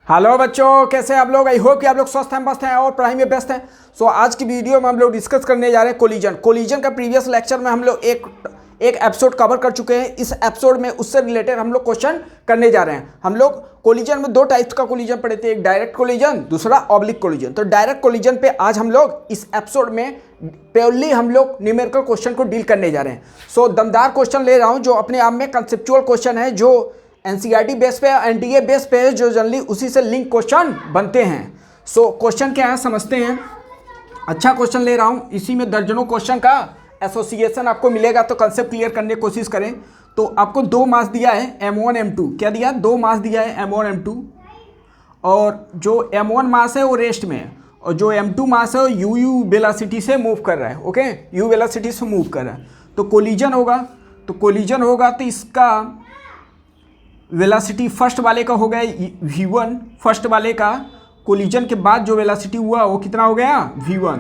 Hello बच्चों, कैसे हैं आप लोग। आई होप कि आप लोग स्वस्थ हैं, मस्त हैं और पढ़ाई में व्यस्त हैं। सो आज की वीडियो में हम लोग डिस्कस करने जा रहे हैं कोलिजन का प्रीवियस लेक्चर में हम लोग एक एपिसोड कवर कर चुके हैं। इस एपिसोड में उससे रिलेटेड हम लोग क्वेश्चन करने जा रहे हैं। हम लोग कोलिजन में दो टाइप्स का कोलिजन पढ़े थे, एक डायरेक्ट कोलिजन, दूसरा ऑब्लिक कोलिजन। तो डायरेक्ट कोलिजन पे आज हम लोग इस एपिसोड में प्योरली हम लोग न्यूमेरिकल क्वेश्चन को डील करने जा रहे हैं। सो दमदार क्वेश्चन ले रहा हूँ जो अपने आप में कंसेप्चुअल क्वेश्चन है, जो एनसीईआरटी बेस पे, एनडीए बेस पे है, जो जनरली उसी से लिंक क्वेश्चन बनते हैं। सो क्वेश्चन क्या है समझते हैं। अच्छा क्वेश्चन ले रहा हूँ, इसी में दर्जनों क्वेश्चन का एसोसिएशन आपको मिलेगा, तो कंसेप्ट क्लियर करने की कोशिश करें। तो आपको दो मास दिया है M1 M2, क्या दिया, दो मास दिया है M1 M2, और जो M1 मास है वो रेस्ट में है, और जो M2 मास है वो u वेलोसिटी से मूव कर रहा है। ओके, u वेलोसिटी से मूव कर रहा है। तो कोलिजन होगा तो इसका वेलोसिटी फर्स्ट वाले का हो गया v1, फर्स्ट वाले का कोलिजन के बाद जो वेलोसिटी हुआ वो कितना हो गया v1,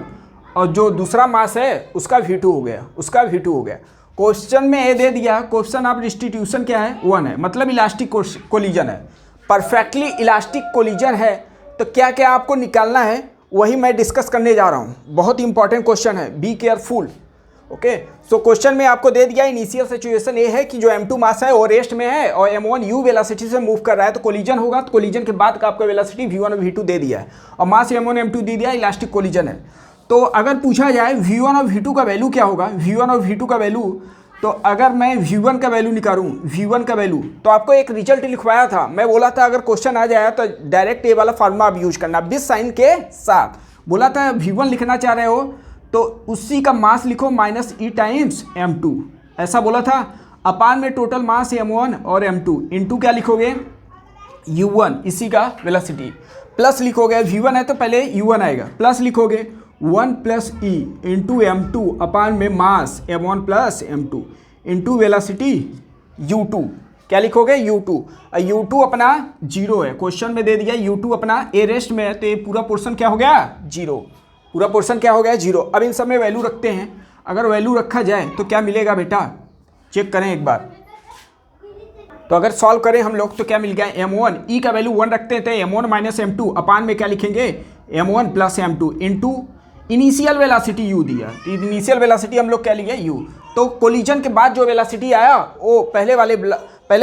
और जो दूसरा मास है उसका v2 हो गया, क्वेश्चन में ये दे दिया। क्वेश्चन ऑफ डिस्ट्रीब्यूशन क्या है, 1 है, मतलब इलास्टिक कोलिजन है, परफेक्टली इलास्टिक कोलिजन है। तो क्या क्या आपको निकालना है वही मैं डिस्कस करने जा रहा हूँ। बहुत इंपॉर्टेंट क्वेश्चन है, be careful. Okay, so question में आपको दे दिया इनिशियल सिचुएशन ये है कि जो M2 मास है वो रेस्ट में है और M1 u वेलोसिटी से मूव कर रहा है। तो कोलिजन होगा, तो कोलिजन के बाद का आपको वेलोसिटी v1 और v2 दे दिया है, और मास M1 M2 दे दिया, इलास्टिक कोलिजन है। तो अगर पूछा जाए v1 और v2 का वैल्यू क्या होगा, v1 और v2 का वैल्यू, तो अगर मैं v1 का वैल्यू निकालूँ, v1 का वैल्यू, तो आपको एक रिजल्ट लिखवाया था, मैं बोला था अगर क्वेश्चन आ जाए तो डायरेक्ट ये वाला फार्मूला आप यूज करना, बिस साइन के साथ। बोला था v1 लिखना चाह रहे हो तो उसी का मास लिखो माइनस ई टाइम्स M2, ऐसा बोला था। अपान में टोटल मास M1 और M2 इंटू क्या लिखोगे, U1, इसी का वेलोसिटी, प्लस लिखोगे, V1 है तो पहले U1 आएगा, प्लस लिखोगे 1 प्लस ई इंटू M2 अपान में मास M1 plus M2 into velocity U2, क्या लिखोगे U2। U2 अपना 0 है, क्वेश्चन में दे दिया U2 अपना ए रेस्ट में है, तो ये पूरा पोर्शन क्या हो गया, 0, पूरा पोर्शन क्या हो गया, 0। अब इन सब में वैल्यू रखते हैं, अगर वैल्यू रखा जाए तो क्या मिलेगा बेटा, चेक करें एक बार। तो अगर सॉल्व करें हम लोग तो क्या मिल गया, M1 ई का वैल्यू 1 रखते थे, M1 माइनस M2 अपान में क्या लिखेंगे, M1 plus M2 into initial velocity u दिया, तो इनिशियल वेलोसिटी हम लोग क्या लिए u। तो कोलिजन के बाद जो वेलोसिटी आया वो पहले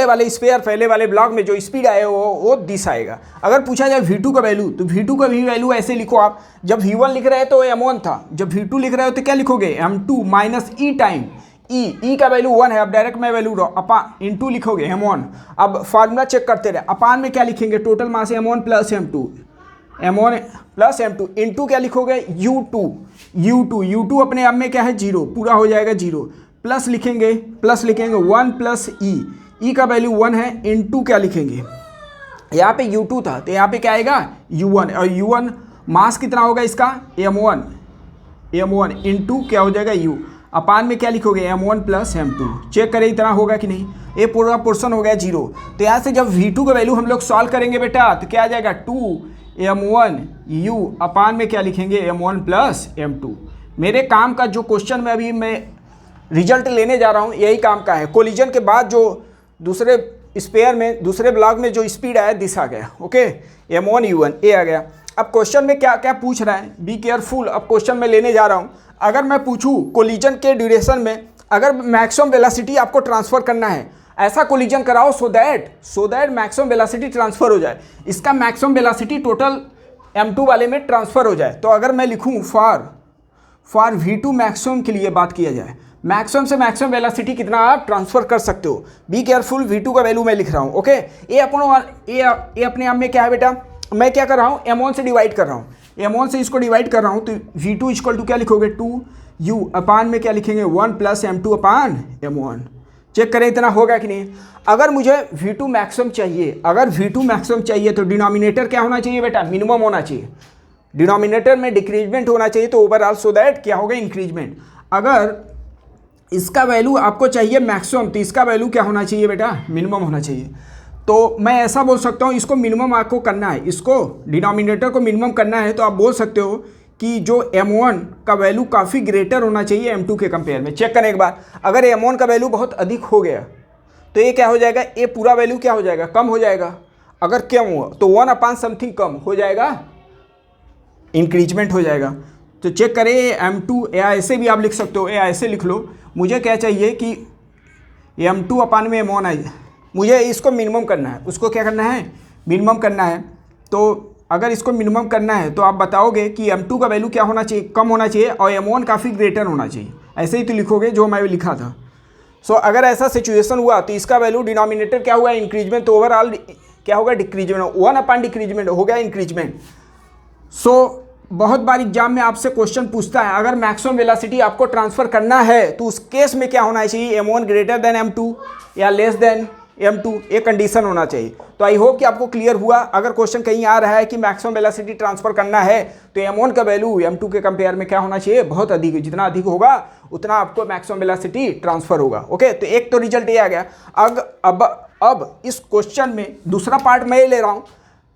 वाले स्फीयर, पहले वाले ब्लॉक में जो स्पीड आया वो दिस आएगा। अगर पूछा जाए v2 का वैल्यू, तो v2 का भी वैल्यू ऐसे लिखो आप, जब v1 लिख रहे हैं तो M1 था, जब v2 लिख रहे हो तो क्या लिखोगे, M2 माइनस ई टाइम ई का वैल्यू 1 है, अब डायरेक्ट मैं वैल्यू अपान इंटू लिखोगे M1। अब फार्मूला चेक करते रहे, अपान में क्या लिखेंगे, total mass M1 plus M2 into क्या लिखोगे, U2 अपने आप में क्या है, 0, पूरा हो जाएगा 0, प्लस लिखेंगे 1 प्लस ई का वैल्यू 1 है, इंटू क्या लिखेंगे, यहाँ पे U2 था तो यहाँ पे क्या आएगा U1, और U1 मास कितना होगा इसका, M1 इंटू क्या हो जाएगा U, अपान में क्या लिखोगे, M1 प्लस M2, चेक करें इतना होगा कि नहीं, ये पूरा पोर्शन हो गया 0। तो यहाँ से जब V2 का वैल्यू हम लोग सॉल्व करेंगे बेटा तो क्या आ जाएगा, 2M1 U अपान में क्या लिखेंगे, M1 प्लस M2। मेरे काम का जो क्वेश्चन में अभी मैं रिजल्ट लेने जा रहा हूँ यही काम का है। कोलिजन के बाद जो दूसरे स्पेयर में, दूसरे ब्लॉक में जो स्पीड आया दिस आ गया। ओके, M1 U1 ए आ गया। अब क्वेश्चन में क्या क्या पूछ रहा है, बी केयरफुल। अब क्वेश्चन में लेने जा रहा हूँ, अगर मैं पूछूँ कोलिजन के ड्यूरेशन में अगर मैक्सिमम वेलोसिटी आपको ट्रांसफ़र करना है, ऐसा कोलिजन कराओ so that maximum velocity transfer हो जाए, इसका मैक्सिमम वेलोसिटी टोटल M2 वाले में ट्रांसफ़र हो जाए। तो अगर मैं लिखूँ फॉर V2 मैक्सिमम के लिए बात किया जाए, मैक्सिमम से मैक्सिमम वेलोसिटी कितना आप ट्रांसफ़र कर सकते हो, बी केयरफुल। V2 का वैल्यू मैं लिख रहा हूँ। ओके, ये अपने आप में क्या है बेटा, मैं क्या कर रहा हूँ, M1 से डिवाइड कर रहा हूँ, M1 से इसको डिवाइड कर रहा हूँ, तो V2 इक्वल टू क्या लिखोगे, 2U अपान में क्या लिखेंगे, 1 प्लस M2 अपान M1। चेक करें इतना होगा कि नहीं। अगर मुझे V2 मैक्सिमम चाहिए, तो डिनोमिनेटर क्या होना चाहिए बेटा, मिनिमम होना चाहिए, डिनोमिनेटर में डिक्रीजमेंट होना चाहिए, तो ओवरऑल सो दैट क्या होगा, इंक्रीजमेंट। अगर इसका वैल्यू आपको चाहिए मैक्सिमम, तो इसका वैल्यू क्या होना चाहिए बेटा, मिनिमम होना चाहिए। तो मैं ऐसा बोल सकता हूँ, इसको मिनिमम आपको करना है, इसको डिनोमिनेटर को मिनिमम करना है, तो आप बोल सकते हो कि जो M1 का वैल्यू काफ़ी ग्रेटर होना चाहिए M2 के कंपेयर में। चेक करें एक बार, अगर M1 का वैल्यू बहुत अधिक हो गया तो ये क्या हो जाएगा, ये पूरा वैल्यू क्या हो जाएगा, कम हो जाएगा। अगर कम हुआ तो 1 अपान समथिंग कम हो जाएगा, इंक्रीजमेंट हो जाएगा। तो चेक करें m2, या ऐसे भी आप लिख सकते हो, या ऐसे लिख लो, मुझे क्या चाहिए कि m2 अपान में m1 है, मुझे इसको मिनिमम करना है, उसको क्या करना है, मिनिमम करना है। तो अगर इसको मिनिमम करना है तो आप बताओगे कि m2 का वैल्यू क्या होना चाहिए, कम होना चाहिए, और m1 काफ़ी ग्रेटर होना चाहिए। ऐसे ही तो लिखोगे जो मैं लिखा था। सो अगर ऐसा सिचुएशन हुआ तो इसका वैल्यू डिनोमिनेटर क्या हुआ, इंक्रीजमेंट, तो ओवरऑल क्या होगा, डिक्रीजमेंट, 1 अपान डिक्रीजमेंट हो गया इंक्रीजमेंट। सो बहुत बार एग्जाम में आपसे क्वेश्चन पूछता है, अगर मैक्सिमम वेलोसिटी आपको ट्रांसफर करना है तो उस केस में क्या होना चाहिए, m1 ग्रेटर देन m2 या लेस देन m2, ये कंडीशन होना चाहिए। तो आई होप कि आपको क्लियर हुआ। अगर क्वेश्चन कहीं आ रहा है कि मैक्सिमम वेलोसिटी ट्रांसफर करना है तो m1 का वैल्यू m2 के कंपेयर में क्या होना चाहिए, बहुत अधिक, जितना अधिक होगा उतना आपको मैक्सिमम वेलोसिटी ट्रांसफर होगा। ओके, तो एक तो रिजल्ट ये आ गया। अब इस क्वेश्चन में दूसरा पार्ट मैं ले रहा हूँ,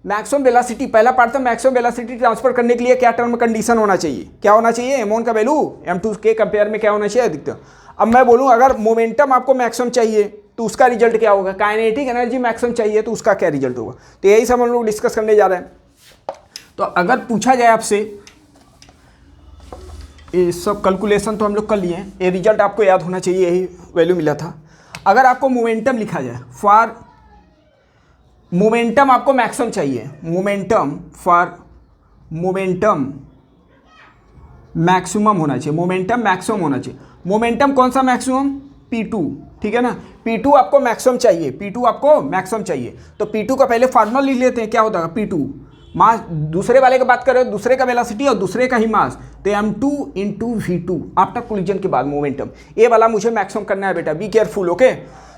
मैक्सिमम वेलोसिटी, पहला पार्ट था मैक्सिमम वेलोसिटी ट्रांसफर करने के लिए क्या टर्म कंडीशन होना चाहिए, क्या होना चाहिए, m1 का वैल्यू m2 के कंपेयर में क्या होना चाहिए, अधिकतम। अब मैं बोलूँ अगर मोमेंटम आपको मैक्सिमम चाहिए तो उसका रिजल्ट क्या होगा, काइनेटिक एनर्जी मैक्सिमम चाहिए तो उसका क्या रिजल्ट होगा। तो यही सब हम लोग डिस्कस करने जा रहे हैं। तो अगर पूछा जाए आपसे, ये सब कैलकुलेशन तो हम लोग कर लिए हैं, ये रिजल्ट आपको याद होना चाहिए, यही वैल्यू मिला था। अगर आपको मोमेंटम लिखा जाए, फॉर मोमेंटम आपको मैक्सिमम चाहिए, मोमेंटम फॉर मोमेंटम मैक्सिमम होना चाहिए, मोमेंटम मैक्सिमम होना चाहिए। मोमेंटम कौन सा मैक्सिमम, P2, ठीक है ना, P2 आपको मैक्सिमम चाहिए, P2 आपको मैक्सिमम चाहिए। तो P2 का पहले फार्मूला लिख लेते हैं, क्या होता है, P2 मास, दूसरे वाले की बात कर रहे हो, दूसरे का वेलोसिटी और दूसरे का ही मास, तो m2 into V2 after collision के बाद मोमेंटम, ये वाला मुझे मैक्सिमम करना है बेटा, बी केयरफुल। ओके,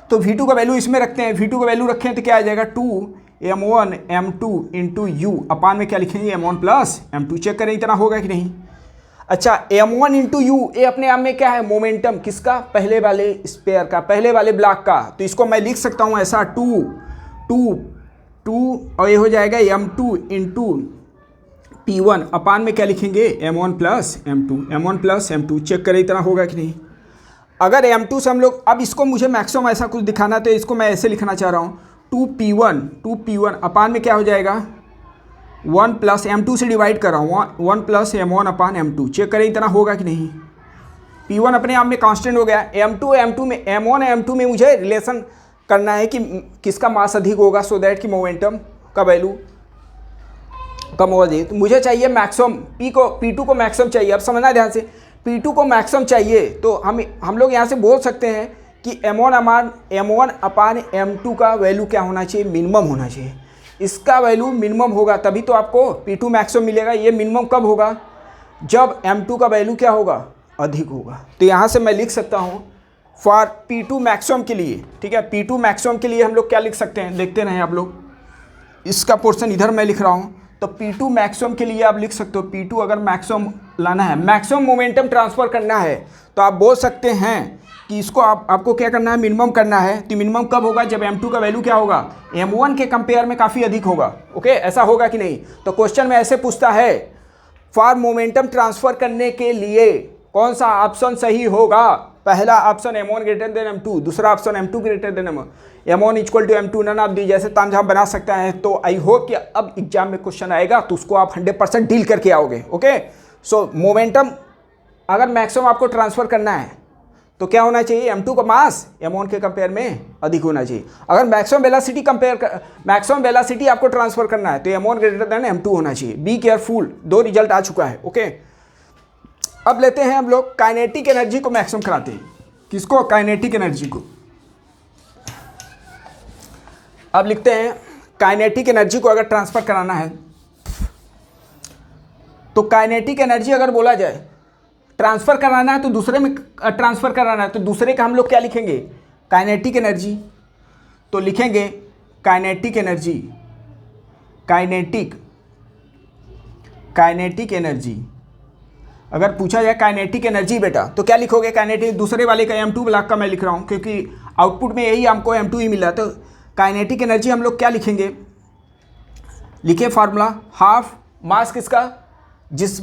तो V2 का वैल्यू इसमें रखते हैं, V2 का वैल्यू रखें तो क्या आ जाएगा, 2m1 m2 इंटू यू, अपान में क्या लिखेंगे, m1 प्लस m2। चेक करें इतना होगा कि नहीं। अच्छा, m1 इंटू यू, ये अपने आप में क्या है, मोमेंटम किसका, पहले वाले स्पेयर का, पहले वाले ब्लॉक का। तो इसको मैं लिख सकता हूँ ऐसा, 2 और ये हो जाएगा m2 इंटू P1, अपान में क्या लिखेंगे, m1 प्लस m2। चेक करें इतना होगा कि नहीं। अगर m2 से हम लोग, अब इसको मुझे मैक्सिमम ऐसा कुछ दिखाना, तो इसको मैं ऐसे लिखना चाह रहा हूँ, 2P1 अपान में क्या हो जाएगा, 1 प्लस m2 से डिवाइड कर रहा हूँ, 1 प्लस m1 अपान m2। चेक करें इतना होगा कि नहीं। P1 अपने आप में कांस्टेंट हो गया, m2 में m1 m2 में मुझे रिलेशन करना है कि किसका मास अधिक होगा, सो दैट कि मोमेंटम का वैल्यू कम होगा जी। तो मुझे चाहिए मैक्सिमम, P2 को मैक्सिमम चाहिए। अब समझना ध्यान से, P2 को मैक्सिमम चाहिए तो हम लोग यहाँ से बोल सकते हैं कि m1 अपान m2 का वैल्यू क्या होना चाहिए, मिनिमम होना चाहिए। इसका वैल्यू मिनिमम होगा तभी तो आपको P2 मैक्सिमम मिलेगा। ये मिनिमम कब होगा, जब m2 का वैल्यू क्या होगा, अधिक होगा। तो यहाँ से मैं लिख सकता हूँ फॉर P2 मैक्सिमम के लिए, ठीक है, P2 मैक्सिमम के लिए हम लोग क्या लिख सकते हैं, देखते रहें आप लोग। इसका पोर्शन इधर मैं लिख रहा हूँ, तो P2 मैक्सिमम के लिए आप लिख सकते हो, P2 अगर मैक्सिमम लाना है, मैक्सिमम मोमेंटम ट्रांसफ़र करना है, तो आप बोल सकते हैं कि इसको आपको क्या करना है, मिनिमम करना है। तो मिनिमम कब होगा, जब m2 का वैल्यू क्या होगा, m1 के कंपेयर में काफ़ी अधिक होगा। ओके, ऐसा होगा कि नहीं। तो क्वेश्चन में ऐसे पूछता है, फॉर मोमेंटम ट्रांसफ़र करने के लिए कौन सा ऑप्शन सही होगा। पहला option m1 greater than m2, दूसरा option m2 greater than m1 equal to m2, none of the, जैसे तामझाम बना सकता है। तो आई होप कि अब एग्जाम में क्वेश्चन आएगा तो उसको आप 100% डील करके आओगे। ओके, सो मोमेंटम अगर मैक्सिमम आपको ट्रांसफ़र करना है तो क्या होना चाहिए, m2 का मास m1 के कंपेयर में अधिक होना चाहिए। अगर मैक्सिमम वेलोसिटी आपको ट्रांसफ़र करना है तो m1 ग्रेटर देन m2 होना चाहिए। बी केयरफुल, 2 रिजल्ट आ चुका है। ओके, अब लेते हैं हम लोग काइनेटिक एनर्जी को मैक्सिमम कराते हैं। किसको, काइनेटिक एनर्जी को। अब लिखते हैं काइनेटिक एनर्जी को अगर ट्रांसफ़र कराना है तो काइनेटिक एनर्जी अगर बोला जाए ट्रांसफ़र कराना है तो दूसरे में ट्रांसफ़र कराना है तो दूसरे का हम लोग क्या लिखेंगे, काइनेटिक एनर्जी। तो लिखेंगे काइनेटिक एनर्जी, काइनेटिक एनर्जी। अगर पूछा जाए काइनेटिक एनर्जी बेटा तो क्या लिखोगे, काइनेटिक, दूसरे वाले का m2 ब्लॉक का मैं लिख रहा हूँ क्योंकि आउटपुट में यही हमको m2 ही मिला। तो काइनेटिक एनर्जी हम लोग क्या लिखेंगे, लिखे फार्मूला, हाफ मास किसका, जिस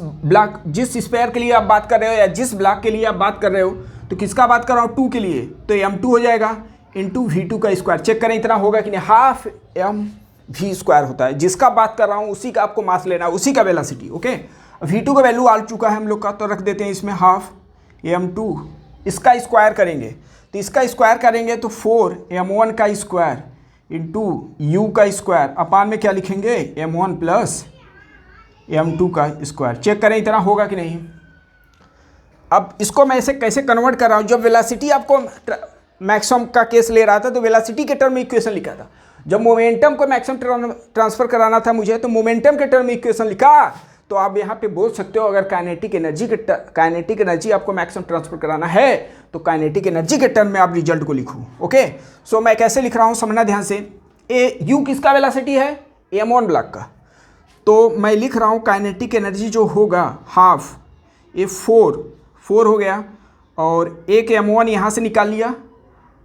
स्पेयर के लिए आप बात कर रहे हो या जिस ब्लॉक के लिए आप बात कर रहे हो, तो किसका बात कर रहा हूँ, 2 के लिए, तो m2 हो जाएगा इंटू V2 का स्क्वायर। चेक करें इतना होगा कि नहीं, हाफ m v स्क्वायर होता है। जिसका बात कर रहा हूँ उसी का आपको मास लेना है, उसी का वेलोसिटी। ओके, v2 का वैल्यू आ चुका है हम लोग का, तो रख देते हैं इसमें हाफ m2। इसका स्क्वायर करेंगे तो इसका स्क्वायर करेंगे तो 4m1 का स्क्वायर इंटू यू का स्क्वायर अपान में क्या लिखेंगे m1 प्लस m2 का स्क्वायर। चेक करें इतना होगा कि नहीं। अब इसको मैं ऐसे कैसे कन्वर्ट कर रहा हूँ, जब वेलोसिटी आपको मैक्सिमम का केस ले रहा था तो वेलोसिटी के टर्म में इक्वेशन लिखा था। जब मोमेंटम को मैक्सिमम ट्रांसफर कराना था मुझे तो मोमेंटम के टर्म में इक्वेशन लिखा। तो आप यहाँ पे बोल सकते हो अगर काइनेटिक एनर्जी आपको मैक्सिमम ट्रांसफर कराना है तो काइनेटिक एनर्जी के टर्म में आप रिजल्ट को लिखो। ओके, सो मैं कैसे लिख रहा हूँ समझना ध्यान से। ए यू किसका वेलोसिटी है, m1 ब्लॉक का, तो मैं लिख रहा हूँ काइनेटिक एनर्जी जो होगा हाफ ये 4 हो गया, और एक m1 यहाँ से निकाल लिया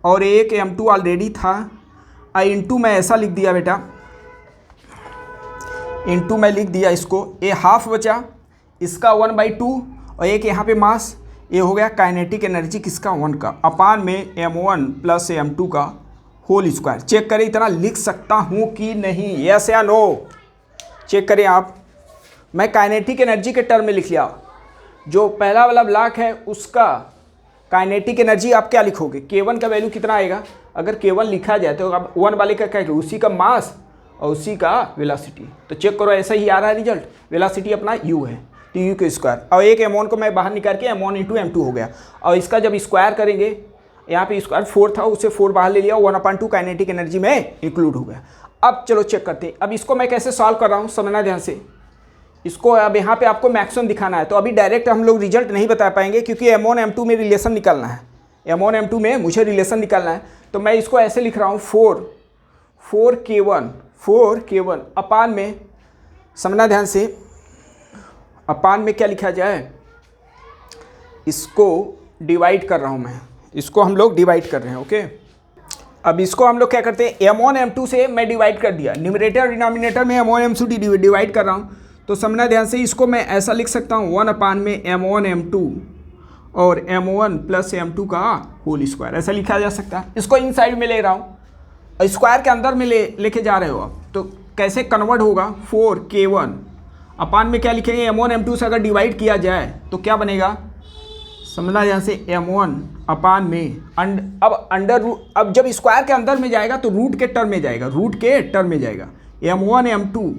और एक m2 ऑलरेडी था। इंटू मैं ऐसा लिख दिया बेटा, इंटू मैं लिख दिया इसको, ये हाफ बचा, इसका 1/2 और एक यहाँ पे मास, ये हो गया काइनेटिक एनर्जी किसका 1 का अपान में m1 प्लस m2 का होल स्क्वायर। चेक करें इतना लिख सकता हूँ कि नहीं, यस या नो। चेक करें आप, मैं काइनेटिक एनर्जी के टर्म में लिख लिया। जो पहला वाला ब्लॉक है उसका काइनेटिक एनर्जी आप क्या लिखोगे, k1 का वैल्यू कितना आएगा। अगर k1 लिखा जाए तो अब 1 वाले का क्या है, उसी का मास और उसी का वेलोसिटी। तो चेक करो ऐसा ही आ रहा है रिजल्ट, वेलोसिटी अपना u है तो u के स्क्वायर, और एक m1 को मैं बाहर निकाल के m1 इंटू m2 हो गया, और इसका जब स्क्वायर करेंगे यहाँ पे स्क्वायर 4 था उसे 4 बाहर ले लिया, 1/2 काइनेटिक एनर्जी में इंक्लूड हो गया। अब चलो चेक करते हैं, अब इसको मैं कैसे सॉल्व कर रहा हूँ समझना ध्यान से। इसको अब यहाँ पे आपको मैक्सिमम दिखाना है, तो अभी डायरेक्ट हम लोग रिजल्ट नहीं बता पाएंगे क्योंकि m1 m2 में रिलेशन निकालना है, m1 m2 में मुझे रिलेशन निकालना है। तो मैं इसको ऐसे लिख रहा हूँ 4k1 अपान में, समझना ध्यान से, अपान में क्या लिखा जाए, इसको डिवाइड कर रहा हूँ मैं, इसको हम लोग डिवाइड कर रहे हैं। ओके, अब इसको हम लोग क्या करते हैं, m1 m2 से मैं डिवाइड कर दिया, न्यूमरेटर डिनोमिनेटर में m1 m2 डिवाइड कर रहा हूँ। तो समझना ध्यान से, इसको मैं ऐसा लिख सकता हूँ 1 अपान में m1 m2 और m1 प्लस m2 का होल स्क्वायर, ऐसा लिखा जा सकता है। इसको इन साइड में ले रहा हूँ और स्क्वायर के अंदर में लेके जा रहे हो आप, तो कैसे कन्वर्ट होगा, 4k1 अपान में क्या लिखेंगे, m1 m2 से अगर डिवाइड किया जाए तो क्या बनेगा, समझना ध्यान से, m1 अपान में अब अंडर रूट, अब जब स्क्वायर के अंदर में जाएगा तो रूट के टर्म में जाएगा, m1 m2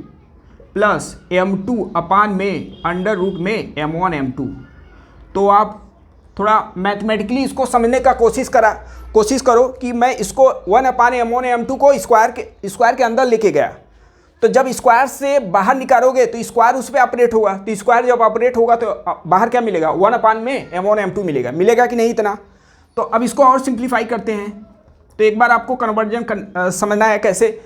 प्लस m2 अपान में अंडर रूट में m1 m2। तो आप थोड़ा मैथमेटिकली इसको समझने का कोशिश करो कि मैं इसको 1 अपान m1 m2 को स्क्वायर के अंदर लेके गया, तो जब स्क्वायर से बाहर निकालोगे तो स्क्वायर उस पर ऑपरेट होगा, तो स्क्वायर जब ऑपरेट होगा तो बाहर क्या मिलेगा, 1 अपान में m1 m2 मिलेगा कि नहीं इतना। तो अब इसको और सिंप्लीफाई करते हैं, तो एक बार आपको कन्वर्जन समझना है कैसे,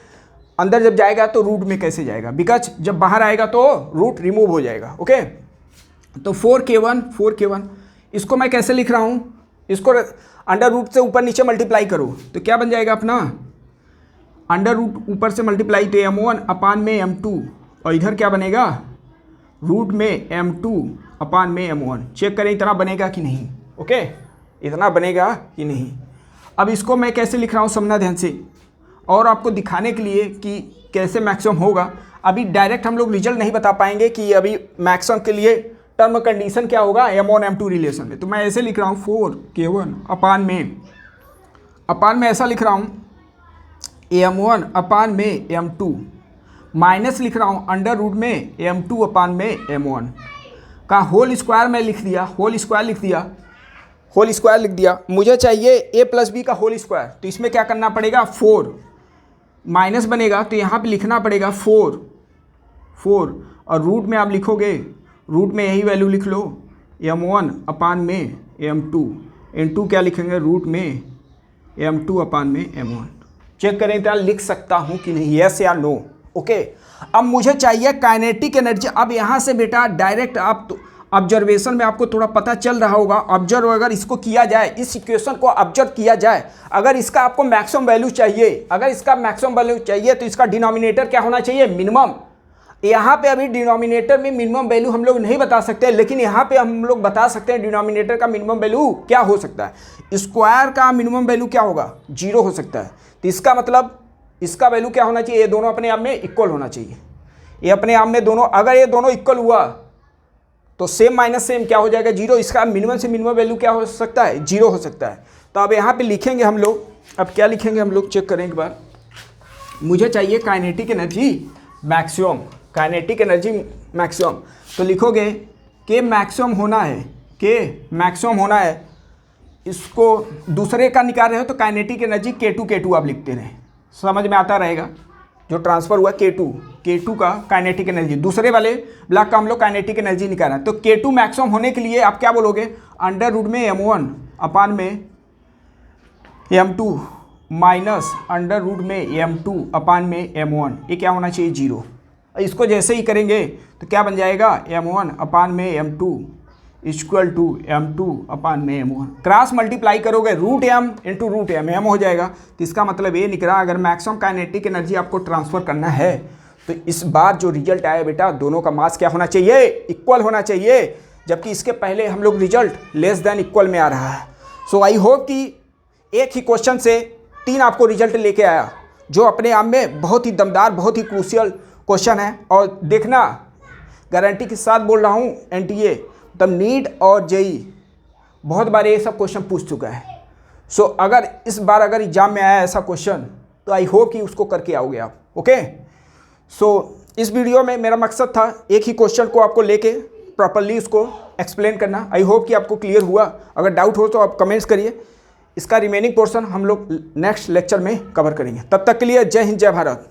अंदर जब जाएगा तो रूट में कैसे जाएगा, बिकॉज जब बाहर आएगा तो रूट रिमूव हो जाएगा। ओके, तो 4k1 इसको मैं कैसे लिख रहा हूँ, इसको अंडर रूट से ऊपर नीचे मल्टीप्लाई करो तो क्या बन जाएगा अपना, अंडर रूट ऊपर से मल्टीप्लाई तो m1 अपान में m2, और इधर क्या बनेगा, रूट में m2 अपान में m1। चेक करें इतना बनेगा कि नहीं। ओके, इतना बनेगा कि नहीं। अब इसको मैं कैसे लिख रहा हूँ समझना ध्यान से, और आपको दिखाने के लिए कि कैसे मैक्सिमम होगा। अभी डायरेक्ट हम लोग रिजल्ट नहीं बता पाएंगे कि अभी मैक्सिमम के लिए टर्म कंडीशन क्या होगा m1 m2 रिलेशन में। तो मैं ऐसे लिख रहा हूँ 4k1 अपान में ऐसा लिख रहा हूँ m1 अपान में m2, माइनस लिख रहा हूँ अंडर रूट में m2 अपान में m1 का होल स्क्वायर मैं लिख दिया, होल स्क्वायर लिख दिया। मुझे चाहिए a प्लस बी का होल स्क्वायर, तो इसमें क्या करना पड़ेगा, 4 माइनस बनेगा तो यहाँ पे लिखना पड़ेगा 4 और रूट में आप लिखोगे, रूट में यही वैल्यू लिख लो m1 अपान में m2 इंटू क्या लिखेंगे, रूट में m2 अपान में m1। चेक करें इतना लिख सकता हूँ कि नहीं, यस या नो। ओके, अब मुझे चाहिए काइनेटिक एनर्जी। अब यहाँ से बेटा डायरेक्ट आप तो ऑब्जर्वेशन में आपको थोड़ा पता चल रहा होगा, ऑब्जर्व अगर इसको किया जाए, इस इक्वेशन को ऑब्जर्व किया जाए, अगर इसका आपको मैक्सिमम वैल्यू चाहिए, तो इसका डिनोमिनेटर क्या होना चाहिए, मिनिमम। यहाँ पे अभी डिनोमिनेटर में मिनिमम वैल्यू हम लोग नहीं बता सकते, लेकिन यहाँ पे हम लोग बता सकते हैं डिनोमिनेटर का मिनिमम वैल्यू क्या हो सकता है। स्क्वायर का मिनिमम वैल्यू क्या होगा, 0 हो सकता है। तो इसका मतलब इसका वैल्यू क्या होना चाहिए, ये दोनों अपने आप में इक्वल होना चाहिए। ये अपने आप में दोनों, अगर ये दोनों इक्वल हुआ तो सेम माइनस सेम क्या हो जाएगा, जीरो। इसका मिनिमम से मिनिमम वैल्यू क्या हो सकता है, जीरो हो सकता है। तो अब यहाँ पे लिखेंगे हम लोग, अब क्या लिखेंगे हम लोग, चेक करें एक बार। मुझे चाहिए kinetic energy maximum, kinetic energy maximum. तो लिखोगे के मैक्सिमम होना है, के मैक्सिमम होना है, इसको दूसरे का निकाल रहे हो तो काइनेटिक एनर्जी K2 आप लिखते रहे, समझ में आता रहेगा। जो ट्रांसफ़र हुआ K2 का काइनेटिक एनर्जी, दूसरे वाले ब्लॉक का हम लोग काइनेटिक एनर्जी निकालना है। तो K2 मैक्सिमम होने के लिए आप क्या बोलोगे, अंडर रूट में m1 अपान में m2 माइनस अंडर रूट में m2 अपान में m1, ये क्या होना चाहिए, जीरो। इसको जैसे ही करेंगे तो क्या बन जाएगा, m1 अपान में m2 इक्वल टू m2 अपान में m1। क्रॉस मल्टीप्लाई करोगे root m into root m हो जाएगा। तो इसका मतलब ये निकला, अगर मैक्सिमम काइनेटिक एनर्जी आपको ट्रांसफ़र करना है तो इस बार जो रिजल्ट आया बेटा, दोनों का मास क्या होना चाहिए, इक्वल होना चाहिए। जबकि इसके पहले हम लोग रिजल्ट लेस देन इक्वल में आ रहा है। सो आई होप कि एक ही क्वेश्चन से 3 आपको रिजल्ट लेके आया, जो अपने आप में बहुत ही दमदार, बहुत ही क्रूशियल क्वेश्चन है। और देखना, गारंटी के साथ बोल रहा हूँ, NTA तब नीट और JEE बहुत बार ये सब क्वेश्चन पूछ चुका है। सो अगर इस बार अगर एग्जाम में आया ऐसा क्वेश्चन तो आई होप कि उसको करके आओगे आप। ओके, सो इस वीडियो में मेरा मकसद था एक ही क्वेश्चन को आपको लेके प्रॉपरली उसको एक्सप्लेन करना। आई होप कि आपको क्लियर हुआ। अगर डाउट हो तो आप कमेंट्स करिए। इसका रिमेनिंग पोर्शन हम लोग नेक्स्ट लेक्चर में कवर करेंगे। तब तक के लिए जय हिंद, जय भारत।